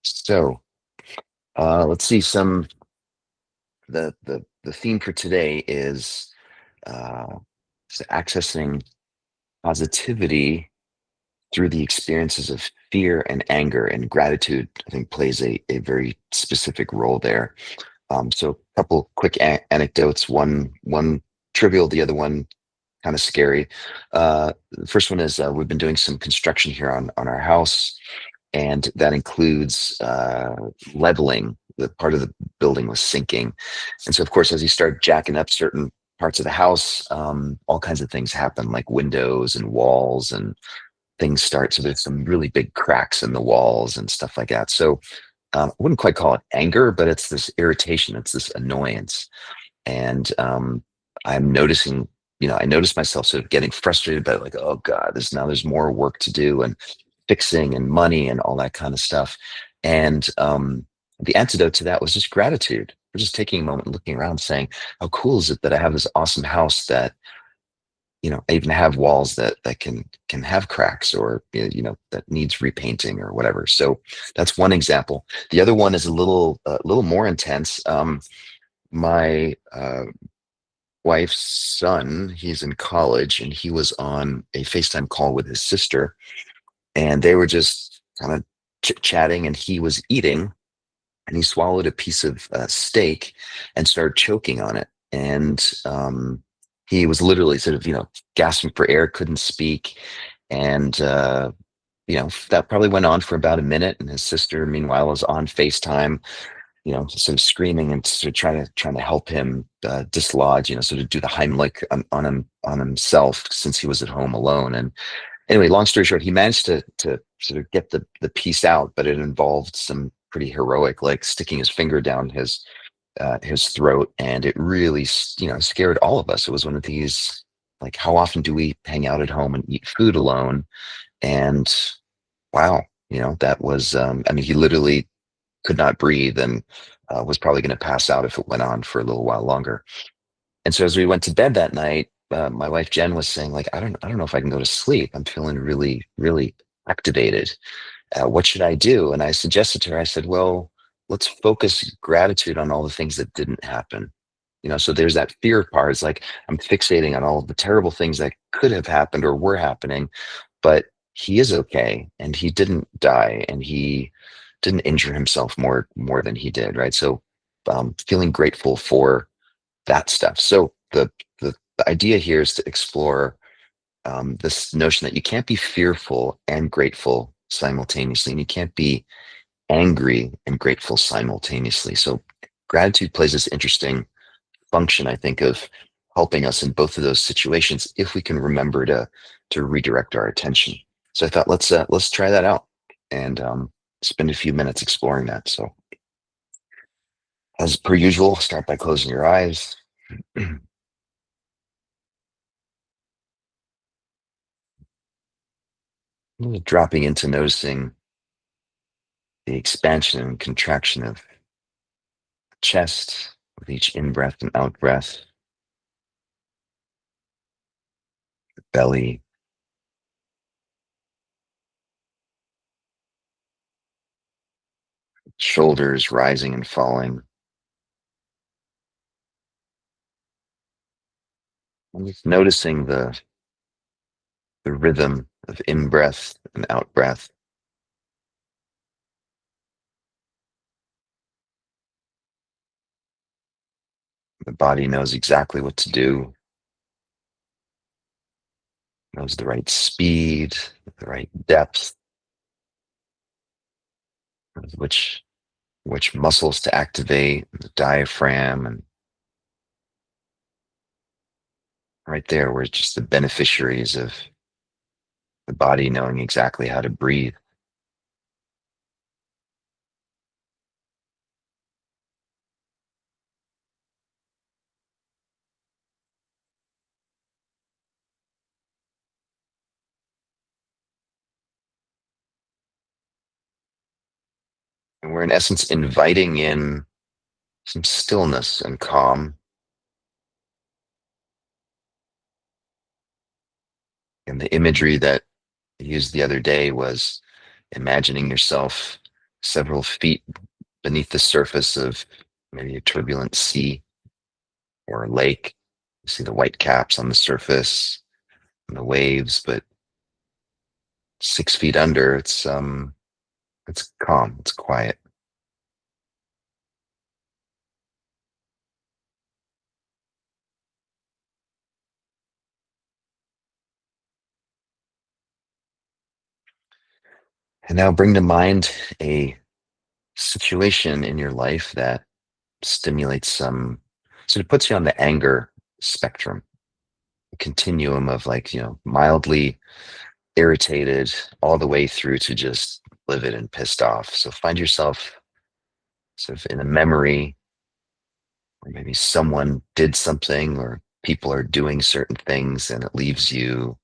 So, let's see. The theme for today is uh, accessing positivity through the experiences of fear and anger, and gratitude. I think plays a very specific role there. So, a couple quick anecdotes. One trivial, the other one kind of scary. The first one is we've been doing some construction here on our house, and that includes leveling. The part of the building was sinking, and so of course, as you start jacking up certain parts of the house, all kinds of things happen, like windows and walls, and things start. So there's some really big cracks in the walls and stuff like that. So I wouldn't quite call it anger, but it's this irritation, it's this annoyance, and I'm noticing. I notice myself sort of getting frustrated about it, like, oh God, there's more work to do, and fixing and money and all that kind of stuff. And the antidote to that was just gratitude. We're just taking a moment, looking around, saying, how cool is it that I have this awesome house that, I even have walls that can have cracks, or that needs repainting or whatever. So that's one example. The other one is a little more intense. My wife's son, he's in college, and he was on a FaceTime call with his sister, and they were just kind of chit-chatting, and he was eating, and he swallowed a piece of steak and started choking on it. And he was literally sort of, gasping for air, couldn't speak. And that probably went on for about a minute, and his sister meanwhile was on FaceTime, sort of screaming and sort of trying to help him dislodge, sort of do the Heimlich on himself, since he was at home alone. And anyway, long story short, he managed to sort of get the piece out, but it involved some pretty heroic, like sticking his finger down his throat, and it really scared all of us. It was one of these, like, how often do we hang out at home and eat food alone? And wow, that was, I mean, he literally could not breathe, and was probably going to pass out if it went on for a little while longer. And so as we went to bed that night, my wife Jen was saying, like, I don't know if I can go to sleep. I'm feeling really, really activated. What should I do? And I suggested to her, I said, well, let's focus gratitude on all the things that didn't happen. So there's that fear part. It's like I'm fixating on all of the terrible things that could have happened or were happening, but he is okay, and he didn't die, and he didn't injure himself more than he did, right? So feeling grateful for that stuff. So the idea here is to explore this notion that you can't be fearful and grateful simultaneously, and you can't be angry and grateful simultaneously. So gratitude plays this interesting function, I think, of helping us in both of those situations if we can remember to redirect our attention. So I thought, let's try that out, and spend a few minutes exploring that. So as per usual, start by closing your eyes. Dropping into noticing the expansion and contraction of the chest with each in breath and out breath, the belly, shoulders rising and falling, and just noticing the rhythm of in breath and out breath. The body knows exactly what to do, knows the right speed, the right depth, knows which muscles to activate, the diaphragm, and right there, we're just the beneficiaries of the body knowing exactly how to breathe. And we're in essence inviting in some stillness and calm. And the imagery that I used the other day was imagining yourself several feet beneath the surface of maybe a turbulent sea or a lake. You see the white caps on the surface and the waves, but 6 feet under, it's calm, it's quiet. And now bring to mind a situation in your life that stimulates some, so it puts you on the anger spectrum, a continuum of like, mildly irritated all the way through to just livid and pissed off. So find yourself sort of in a memory, or maybe someone did something, or people are doing certain things, and it leaves you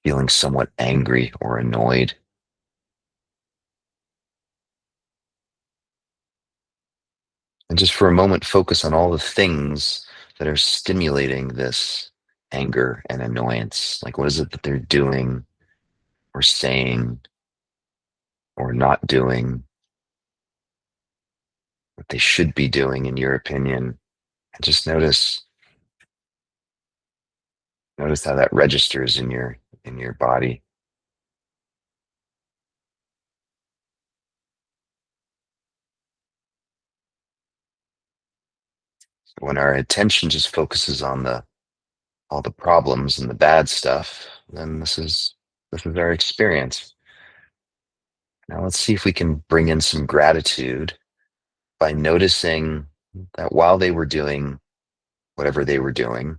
feeling somewhat angry or annoyed. And just for a moment, focus on all the things that are stimulating this anger and annoyance. Like, what is it that they're doing or saying or not doing that they should be doing, in your opinion? And just notice how that registers in your body. When our attention just focuses on the all the problems and the bad stuff, then this is our experience. Now let's see if we can bring in some gratitude by noticing that while they were doing whatever they were doing,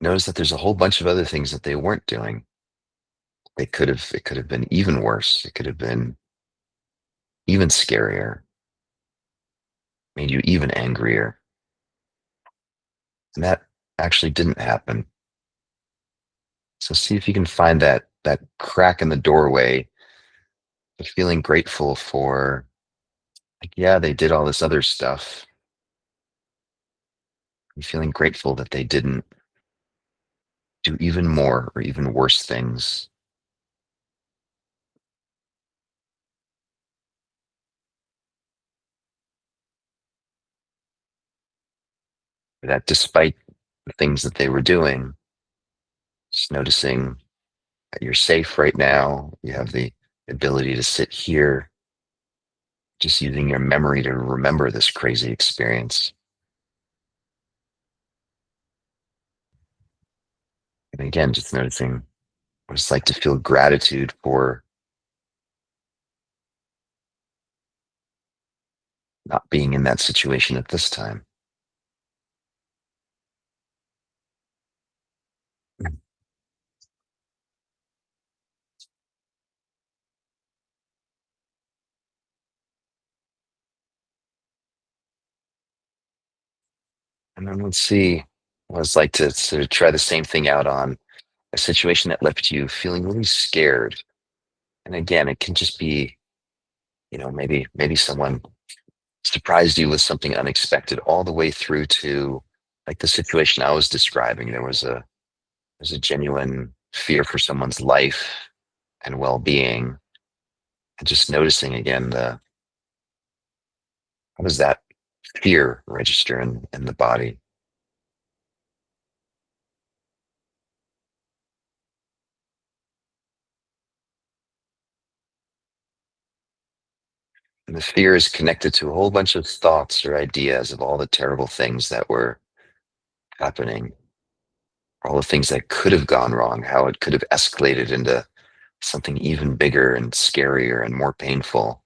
notice that there's a whole bunch of other things that they weren't doing. It could have been even worse. It could have been even scarier, made you even angrier. And that actually didn't happen. So see if you can find that crack in the doorway of feeling grateful for, like, yeah, they did all this other stuff. And feeling grateful that they didn't do even more or even worse things. That despite the things that they were doing, just noticing that you're safe right now. You have the ability to sit here, just using your memory to remember this crazy experience. And again, just noticing what it's like to feel gratitude for not being in that situation at this time. And then let's see what it's like to sort of try the same thing out on a situation that left you feeling really scared. And again, it can just be, maybe someone surprised you with something unexpected, all the way through to like the situation I was describing. There's a genuine fear for someone's life and well-being, and just noticing again the how does that fear register in the body. And the fear is connected to a whole bunch of thoughts or ideas of all the terrible things that were happening, all the things that could have gone wrong, how it could have escalated into something even bigger and scarier and more painful.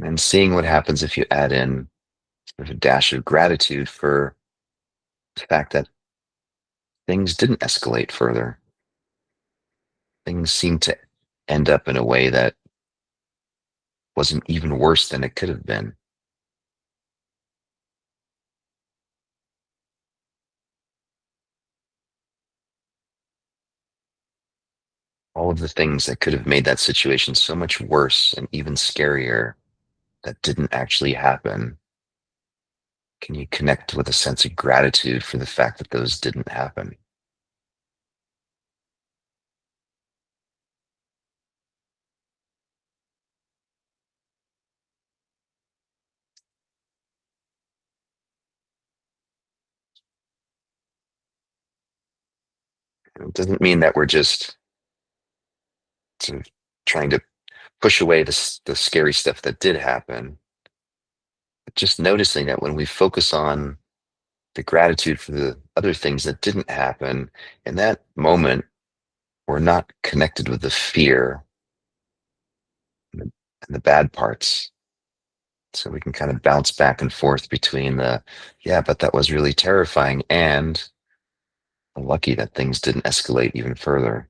And seeing what happens if you add in sort of a dash of gratitude for the fact that things didn't escalate further. Things seemed to end up in a way that wasn't even worse than it could have been. all of the things that could have made that situation so much worse and even scarier that didn't actually happen. Can you connect with a sense of gratitude for the fact that those didn't happen? It doesn't mean that we're just sort of trying to push away the scary stuff that did happen, but just noticing that when we focus on the gratitude for the other things that didn't happen, in that moment, we're not connected with the fear and the bad parts. So we can kind of bounce back and forth between the, yeah, but that was really terrifying, and I'm lucky that things didn't escalate even further.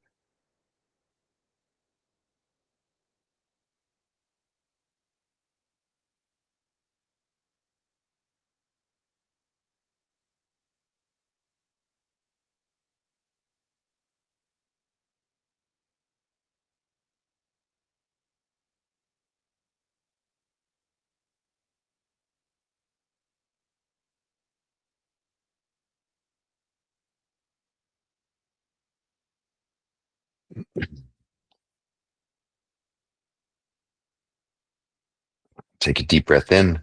Take a deep breath in,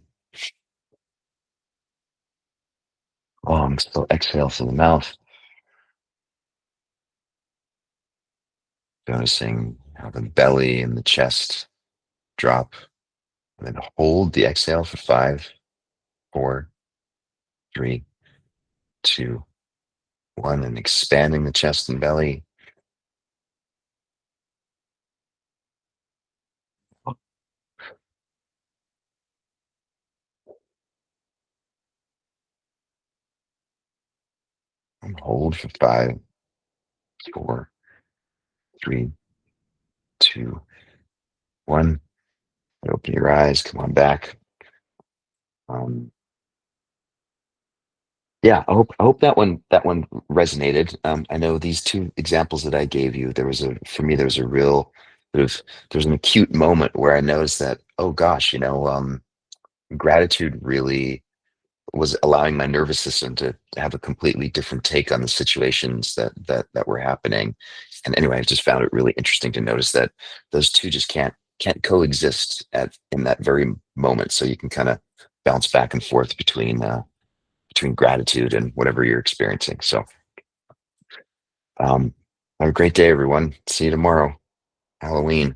long, slow exhale through the mouth, noticing how the belly and the chest drop, and then hold the exhale for 5, 4, 3, 2, 1, and expanding the chest and belly. And hold for 5, 4, 3, 2, 1. Open your eyes, come on back. Um, yeah, I hope that one resonated. I know these two examples that I gave you, for me, there was a real sort of, there was an acute moment where I noticed that, oh gosh, gratitude really was allowing my nervous system to have a completely different take on the situations that were happening. And anyway, I just found it really interesting to notice that those two just can't coexist at in that very moment. So you can kind of bounce back and forth between gratitude and whatever you're experiencing. So have a great day, everyone. See you tomorrow. Halloween.